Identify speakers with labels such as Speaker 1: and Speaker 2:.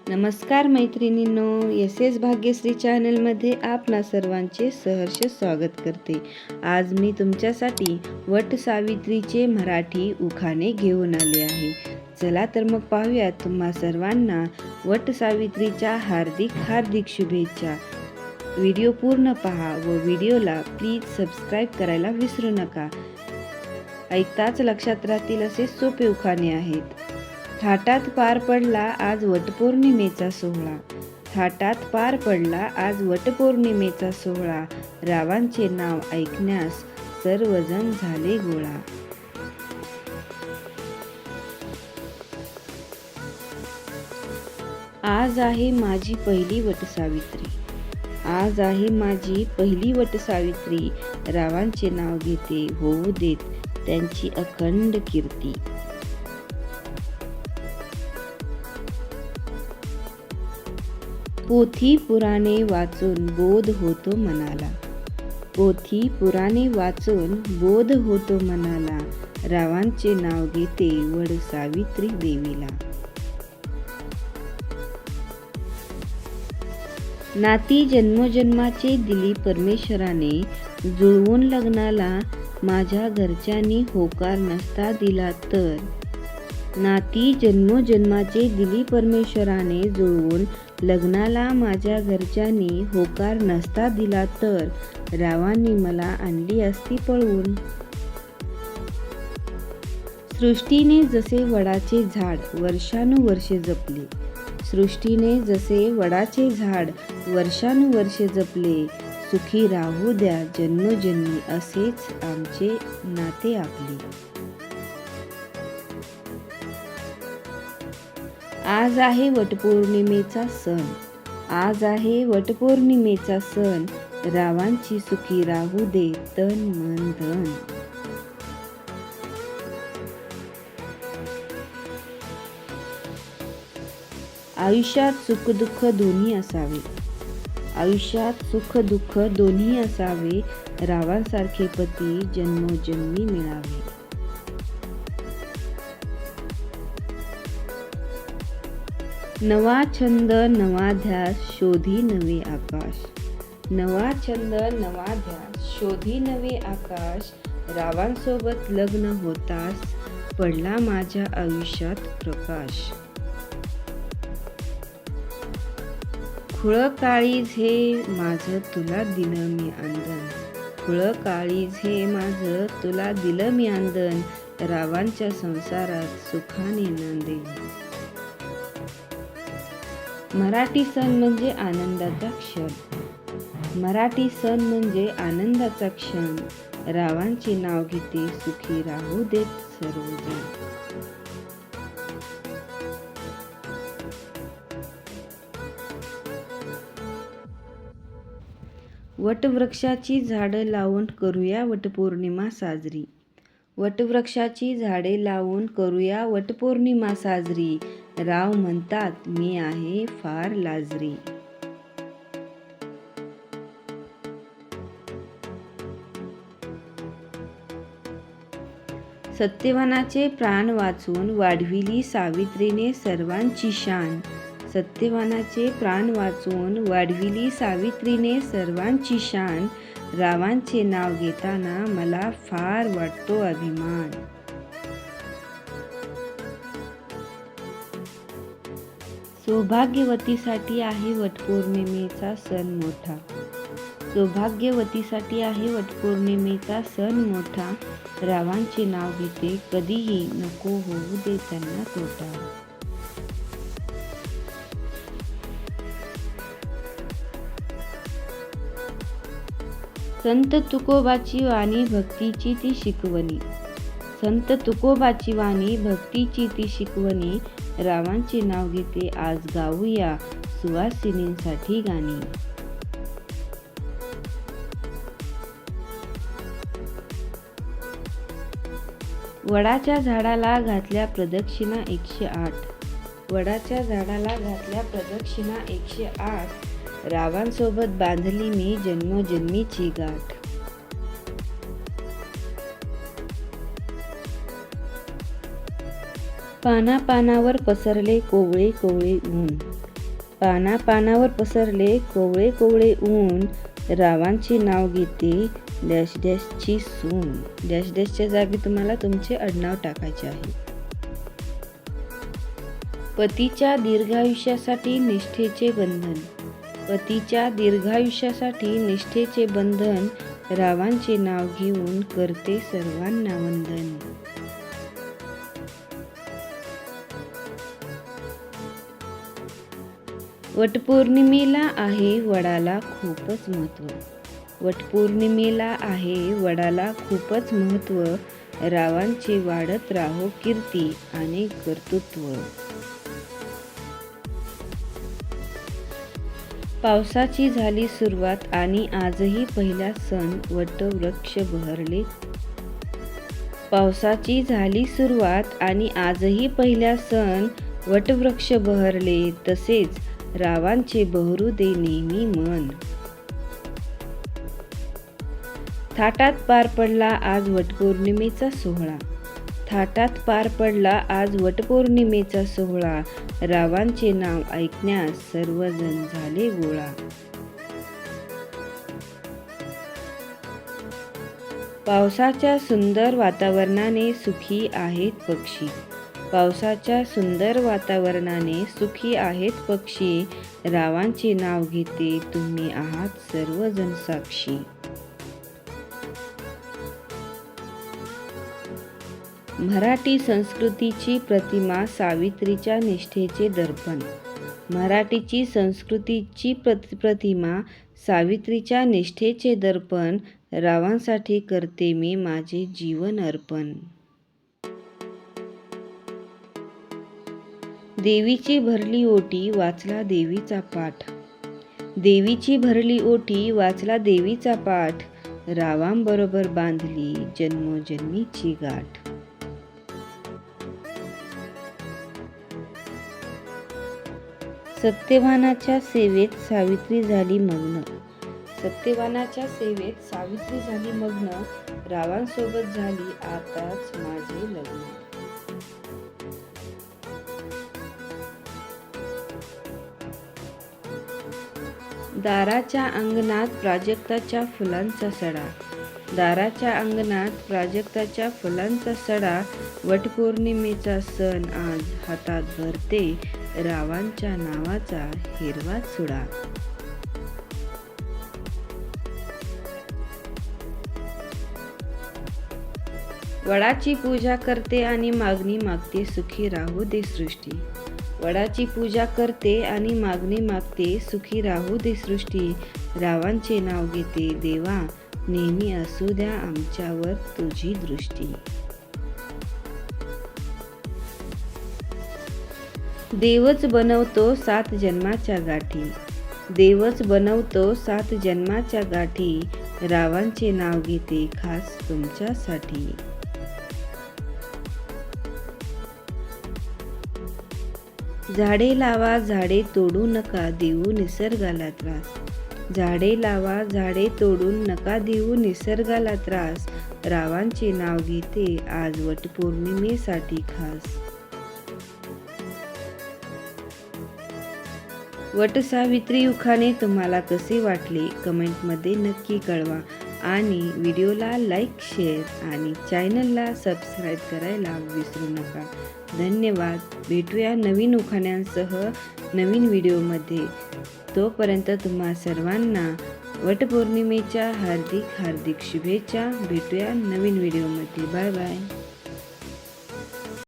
Speaker 1: नमस्कार मैत्रिणींनो, S S Bhagyashree चॅनलमध्ये आपणा सर्वांचे सहर्ष स्वागत करते। आज मी तुमच्यासाठी वट सावित्रीचे मराठी उखाणे घेऊन आले आहे। चला तर मग पाहूयात। तुम्हा सर्वांना वट सावित्रीच्या हार्दिक हार्दिक शुभेच्छा। व्हिडिओ पूर्ण पहा व व्हिडिओला प्लीज सबस्क्राईब करायला विसरू नका। ऐकताच लक्षात राहतील असे सोपे उखाणे आहेत। थाटात पार पडला आज वटपौर्णिमेचा सोहळा। थाटात पार पडला आज वटपौर्णिमेचा सोहळा। रावांचे नाव ऐकण्यास सर्वजण झाले गोळा। आज आहे माझी पहिली वटसावित्री। आज आहे माझी पहिली वटसावित्री। रावांचे नाव घेते होऊ देत त्यांची अखंड कीर्ती। पोथी पुराणे वाचून बोध होतो मनाला। पोथी पुराणे वाचून बोध होतो मनाला। रावांचे नाव घेते वड सावित्री देवीला। नाती जन्मोजन्माचे दिली परमेश्वराने। जुळवून लग्नाला माझ्या घरच्यांनी होकार नसता दिला तर। नाती जन्मोजन्माचे दिली परमेश्वराने। जुळवून लग्नाला माझ्या घरच्यांनी होकार नसता दिला तर। रावांनी मला आणली असती पळवून। सृष्टीने जसे वडाचे झाड वर्षानुवर्षे जपले। सृष्टीने जसे वडाचे झाड वर्षानुवर्षे जपले। सुखी राहू द्या जन्मोजन्मी असेच आमचे नाते आपले। आज आहे वटपौर्णिमेचा सण। आज आहे वटपौर्णिमेचा सण। रावांची सुखी राहू दे तन मन धन। आयुष्यात सुख दुःख दोन्ही असावे। आयुष्यात सुख दुःख दोन्ही असावे। रावांसारखे पती जन्मोजन्मी मिळावे। नवा छंद नवा ध्यास शोधी नवे आकाश। नवा छंद नवा ध्यास शोधी नवे आकाश। रावांसोबत लग्न होतास पडला माझ्या आयुष्यात प्रकाश। खुळ काळीज हे माझं तुला दिलं मी आंदण। खुळ काळीज हे माझं तुला दिलं मी आंदण। रावांच्या संसारात सुखाने नांदेन। मराठी सण म्हणजे आनंदाचा क्षण। मराठी सण म्हणजे आनंदाचा क्षण। रावांचे नाव घेते सुखी राहू देत सर्वजण। वटवृक्षाची झाडं लावून करूया वटपौर्णिमा साजरी। वटवृक्षाची झाडे लावून करूया वटपौर्णिमा साजरी। राव म्हणतात मी आहे फार लाजरी। सत्यवानाचे प्राण वाचून वाढविली सावित्रीने सर्वांची शान। सत्यवानाचे प्राण वाचून वाढविली सावित्रीने सर्वांची शान। रावांचे नाव घेताना मला फार वाटतो अभिमान। सौभाग्यवतीसाठी आहे वटपौर्णिमेचा सण मोठा। सौभाग्यवतीसाठी आहे वटपौर्णिमेचा सण मोठा। रावांचे नाव घेते कधीही नको होऊ दे त्यांना तोटा। संत तुकोबाची वाणी भक्तीची ती शिकवणी। संत तुकोबाची वाणी भक्तीची ती शिकवणी। रावांचे नाव घेते आज गाऊया सुवासिनींसाठी गाणी। वडाच्या झाडाला घातल्या प्रदक्षिणा 108। वडाच्या झाडाला घातल्या प्रदक्षिणा 108। रावांसोबत बांधली मी जन्मोजन्मीची गाठ। पाना पानावर पसरले कोवळे कोवळे ऊन। पाना पानावर पसरले कोवळे कोवळे ऊन, रावांचे नाव घेते डॅश डॅशची सून. डॅश डॅशच्या जागी तुम्हाला तुमचे आडनाव टाकायचे आहे. पतीच्या दीर्घायुष्यासाठी निष्ठेचे बंधन. पतीच्या दीर्घायुष्यासाठी निष्ठेचे बंधन, रावांचे नाव घेऊन करते सर्वांना वंदन. वटपौर्णिमेला आहे वडाला खूपच महत्त्व. वटपौर्णिमेला आहे वडाला खूपच महत्त्व, रावांचे वाढत राहो कीर्ती आणि कर्तृत्व. पावसाची झाली सुरुवात आणि आजही पहिला सण वटवृक्ष बहरले. पावसाची झाली सुरुवात आणि आजही पहिला सण वटवृक्ष बहरले, तसेच रावांचे बहरू दे नेहमी मन. थाटात पार पडला आज वटपौर्णिमेचा सोहळा. थाटात पार पडला आज वटपौर्णिमेचा सोहळा, रावांचे नाव ऐकण्यास सर्वजण झाले गोळा. पावसाच्या सुंदर वातावरणाने सुखी आहेत पक्षी. पावसाच्या सुंदर वातावरणाने सुखी आहेत पक्षी, रावांचे नाव घेते तुम्ही आहात सर्वजण साक्षी. मराठी संस्कृतीची प्रतिमा सावित्रीच्या निष्ठेचे दर्पण. मराठीची संस्कृतीची प्रतिमा सावित्रीच्या निष्ठेचे दर्पण, रावांसाठी करते मी माझे जीवन अर्पण. देवीची भरली ओटी वाचला देवीचा पाठ. देवीची भरली ओटी वाचला देवीचा पाठ, रावांबरोबर बांधली जन्मोजन्मीची गाठ. सत्यवानाच्या सेवेत सावित्री झाली मग्न. सत्यवानाच्या सेवेत सावित्री झाली मग्न, रावांसोबत झाली आताच माझे लग्न. दाराच्या अंगणात प्राजक्ताच्या फुलांचा सडा. दाराच्या अंगणात प्राजक्ताच्या फुलांचा सडा, वटपौर्णिमेचा सण आज हातात भरते, रावांच्या नावाचा हिरवा चुडा. वडाची पूजा करते आणि मागणी मागते सुखी राहू दे सृष्टी. वडाची पूजा करते आणि मागणी मागते सुखी राहू दे सृष्टी, रावांचे नाव घेते देवा नेहमी असू द्या आमच्यावर तुझी दृष्टी. देवच बनवतो 7 जन्माच्या गाठी. देवच बनवतो 7 जन्माच्या गाठी, रावांचे नाव घेते खास तुमच्यासाठी. झाडे लावा झाडे तोडू नका देऊ निसर्गाला त्रास. झाडे लावा झाडे तोडून नका देऊ निसर्गाला त्रास, रावांचे नाव घेते आज वटपौर्णिमेसाठी खास. वटसावित्री उखाणे तुम्हाला कसे वाटले कमेंटमध्ये नक्की कळवा आणि व्हिडिओला लाईक, शेअर आणि चॅनलला सबस्क्राईब करायला विसरू नका. धन्यवाद. भेटूया नवीन उखाण्यांसह नवीन व्हिडिओमध्ये. तोपर्यंत तुम्हा सर्वांना वटपौर्णिमेच्या हार्दिक शुभेच्छा. भेटूया नवीन व्हिडिओमध्ये. Bye bye.